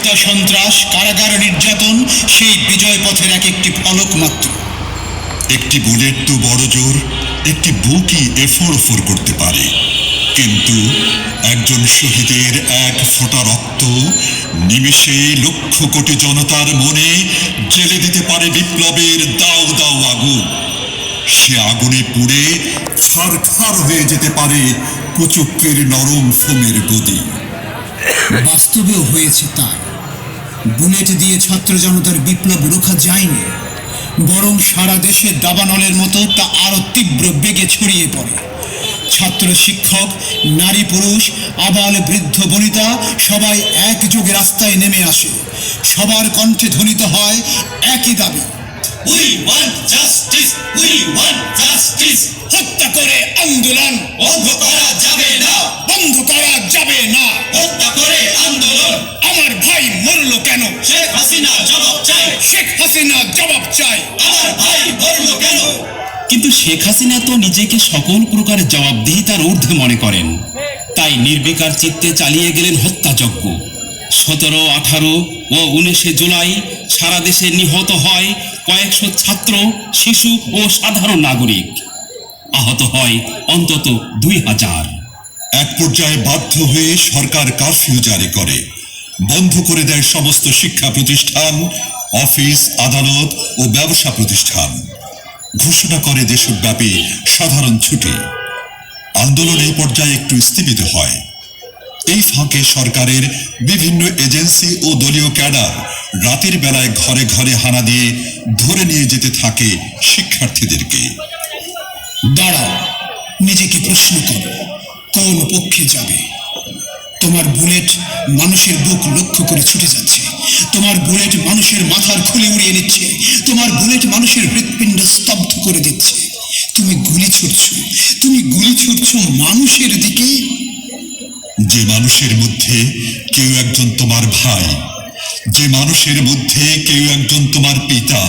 হত্যা, সন্ত্রাস, কারাগার, নির্যাতন সেই বিজয় পথের এক একটি ফলক মাত্র। একটি বুলেট তো বড় জোর একটি বুকই এফোড় করতে পারে, কিন্তু একজন শহীদের এক ফোঁটা রক্ত নিমেষে লক্ষ কোটি জনতার মনে জ্বেলে দিতে পারে বিপ্লবের দাউ দাউ আগুন। সে আগুনে পুড়ে ছারখার হয়ে যেতে পারে কুচক্রের নরম ফোমের গদি। বাস্তবেও হয়েছে তাই। বুলেট দিয়ে ছাত্র জনতার বিপ্লব রোখা যায়নি, বরং সারা দেশে দাবানলের মতো তা আরো তীব্র বেগে ছড়িয়ে পড়ে। ছাত্র, শিক্ষক, নারী, পুরুষ, আবাল, বৃদ্ধ, বনিতা সবাই একযোগে রাস্তায় নেমে আসে। সবার কণ্ঠে ধ্বনিত হয় একই দাবি, We want justice! We want justice! হত্যা করে আন্দোলন বন্ধ করা যাবে না! বন্ধ করা যাবে না। হত্যা করে আন্দোলন! আমার ভাই মরল কেন? শেখ হাসিনা জবাব চাই! শেখ হাসিনা জবাব চাই। আমার ভাই মরল কেন? কিন্তু শেখ হাসিনা তো নিজেকে সকল প্রকার জবাবদিহিতার ঊর্ধ্বে মনে করেন, তাই নির্বিকার চিত্তে চালিয়ে গেলেন হত্যাযজ্ঞ। 17, 18 ও 19 জুলাই সারা দেশে নিহত হয় কয়েকশো ছাত্র, শিশু ও সাধারণ নাগরিক। আহত হয় অন্তত 2000। এক পর্যায়ে বাধ্য হয়ে সরকার কারফিউ জারি করে, বন্ধ করে দেয় সমস্ত শিক্ষা প্রতিষ্ঠান, অফিস, আদালত ও ব্যবসা প্রতিষ্ঠান। ঘোষণা করে দেশব্যাপী সাধারণ ছুটি। আন্দোলন এই পর্যায়ে একটু স্থগিত হয়। এই ফাঁকে সরকারের বিভিন্ন এজেন্সি ও দলীয় ক্যাডার রাতের বেলায় ঘরে ঘরে হানা দিয়ে ধরে নিয়ে যেতে থাকে শিক্ষার্থীদেরকে। দাঁড়াও, নিজেকে প্রশ্ন করো, কোন পক্ষে যাবে? তোমার বুলেট মানুষের বুক লক্ষ্য করে ছুটে যাচ্ছে, তোমার বুলেট মানুষের মাথার খুলে উড়িয়ে নিচ্ছে, তোমার বুলেট মানুষের হৃৎপিণ্ড স্তব্ধ করে দিচ্ছে। তুমি গুলি ছুটছো মানুষের দিকে। যে মানুষের মধ্যে কেউ একজন তোমার ভাই, যে মানুষের মধ্যে কেউ একজন তোমার পিতা,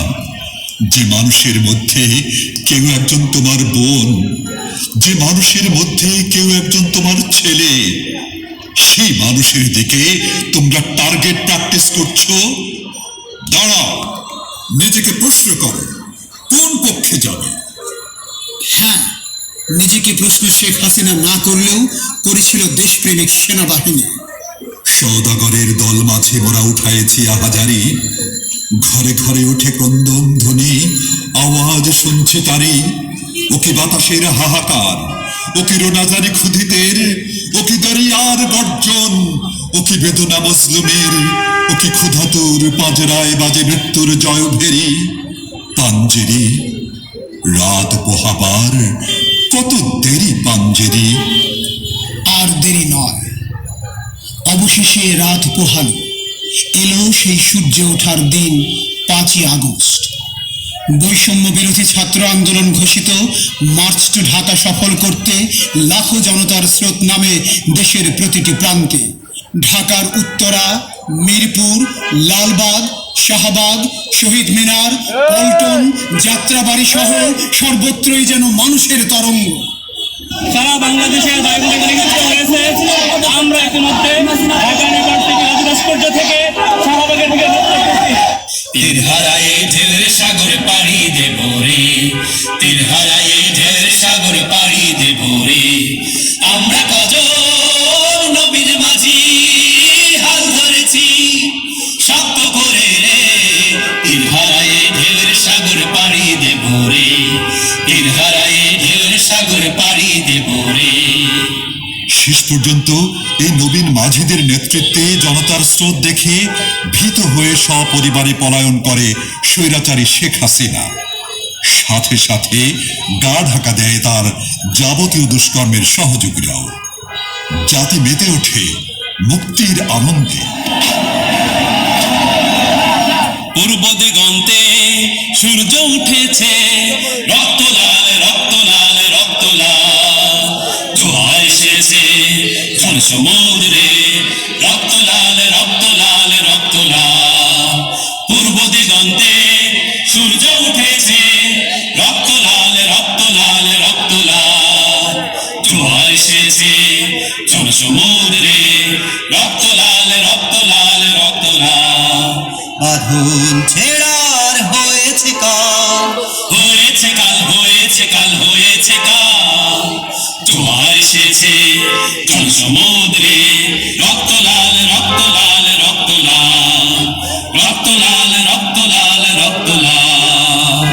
যে মানুষের মধ্যে কেউ একজন তোমার বোন, যে মানুষের মধ্যে কেউ একজন তোমার ছেলে, সেই মানুষের দিকে তোমরা টার্গেট প্র্যাকটিস করছো। দাঁড়াও, নিজেকে প্রশ্ন করো, কোন পক্ষে যাবে? হ্যাঁ, নিজেকে প্রশ্ন শেখ হাসিনা না করলেও করেছিল দেশপ্রেমিক সেনাবাহিনী। সওদাগরের দল মাঝে মোরা উঠায়েছি আহাজারি, ঘরে ঘরে উঠে ক্রন্দন ধ্বনি, আওয়াজ শুনছে তারি। ও কি বাতাসের হাহাকার, ও কি রোনাজারি ক্ষুধিতের, ও কি দরিয়ার গর্জন, ও কি বেদনা মজলুমের, ও কি ক্ষুধাতুর পাজরায় বাজে মৃত্যুর জয়ভেরি। পাঞ্জেরি রাত পোহাবার কত দেরি পাঞ্জেরি। আর দেরি নয়, অবশেষে রাত পোহালো। এলো সেই সূর্য ওঠার দিন, 5ই আগস্ট। বৈষম্য বিরোধী ছাত্র আন্দোলন ঘোষিত মার্চ টু ঢাকা সফল করতে লাখো জনতার স্রোত নামে দেশের প্রতিটি প্রান্তে। ঢাকার উত্তরা, মিরপুর, লালবাগ, শাহবাগ, শহীদ মিনার, পল্টন, যাত্রাবাড়ি সহ সর্বত্রই যেন মানুষের তরঙ্গ। সারা বাংলাদেশের দায়িত্ব হয়েছে। আমরা ইতিমধ্যে ঢাকা ইউনিভার্সিটি রাজু ভাস্কর্য থেকে শাহবাগের দিকে যাত্রা করছি। তীর হারায়ে ঢেলের সাগরে পাড়ি দেব রে, তীর হারায়ে ঢেলের সাগরে পাড়ি দেব রে। আমরা কজন নবীর মাঝি হাল ধরেছি শক্ত করে রে, তীর হারায়ে ঢেলের সাগরে পাড়ি দেব রে, তীর হারায়ে ঢেলের সাগরে পাড়ি দেব রে। শেষ পর্যন্ত এই নবীন মাঝিদের নেতৃত্বে জনতার স্রোত দেখে ভীত হয়ে সপরিবারে পলায়ন করে স্বৈরাচারী শেখ হাসিনা। সাথে সাথে গা ঢাকা দেয় তার যাবতীয় দুষ্কর্মের সহযোগীরাও। জাতি মেতে ওঠে মুক্তির আনন্দে। পূর্ব দিগন্তে সূর্য উঠেছে, রক্ত লাল রক্ত লাল রক্ত লাল। জোয়ার এসেছে জনসমুদ্রে, রক্ত লাল রক্ত লাল রক্ত লাল। পূর্ব দিগন্তে সূর্য উঠেছে, রক্ত লাল রক্ত লাল রক্ত লাল। জোয়ার এসেছে জনসমুদ্রে, রক্ত লাল রক্ত লাল রক্ত লাল। বাঁধন ছেড়ার হয়েছে কাল, হয়েছে কাল, হয়েছে কাল, হয়েছে কাল। জোয়ার এসেছে জল সমুদ্রে, রক্ত লাল, রক্ত লাল, রক্ত লাল, রক্ত লাল, রক্ত লাল, রক্ত লাল।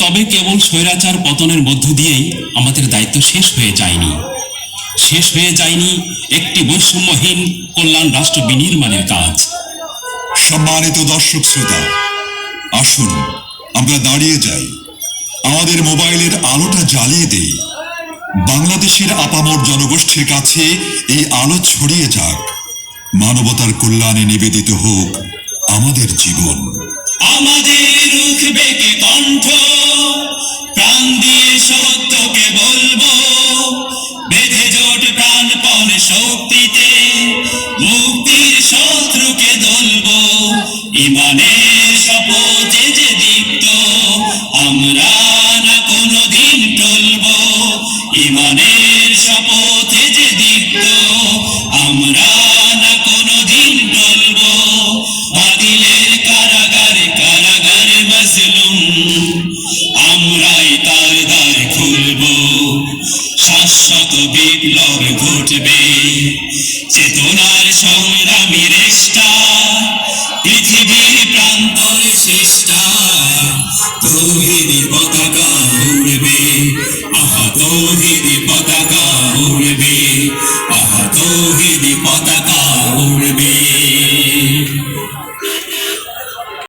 তবে কেবল স্বৈরাচার পতনের মধ্য দিয়েই আমাদের দায়িত্ব শেষ হয়ে যায়নি। শেষ হয়ে যায়নি একটি বৈষম্যহীন কল্যাণ রাষ্ট্র বিনির্মাণের কাজ। সম্মানিত দর্শক শ্রোতা, আসুন আমরা দাঁড়িয়ে যাই, আমাদের মোবাইলের আলোটা জ্বালিয়ে দেই। বাংলাদেশের আপামর জনগোষ্ঠীর কাছে এই আলো ছড়িয়ে যাক। মানবতার কল্যাণে নিবেদিত হোক আমাদের জীবন। আমাদের রুখবে কে কণ্ঠ, প্রাণ দিয়ে সত্যকে বলবো, বেঁধে জোট প্রাণপণ শক্তিতে, মুক্তির শত্রুকে দলবো। ইমানের শপথে যে দীপ্ত, আমরা না কোনোদিন টলবো। ইমানের শপথে যে দীপ্ত, আমরা না কোনোদিন টলবো। বাতিলের কারাগারে কারাগারে মজলুম, আমরাই তার দ্বার খুলবো। শাশ্বত বিপ্লব ঘটবে, চেতনার সংগ্রামী রেষ্টা, পৃথিবীর প্রান্তরে চেষ্টায় তৌহিদের পতাকা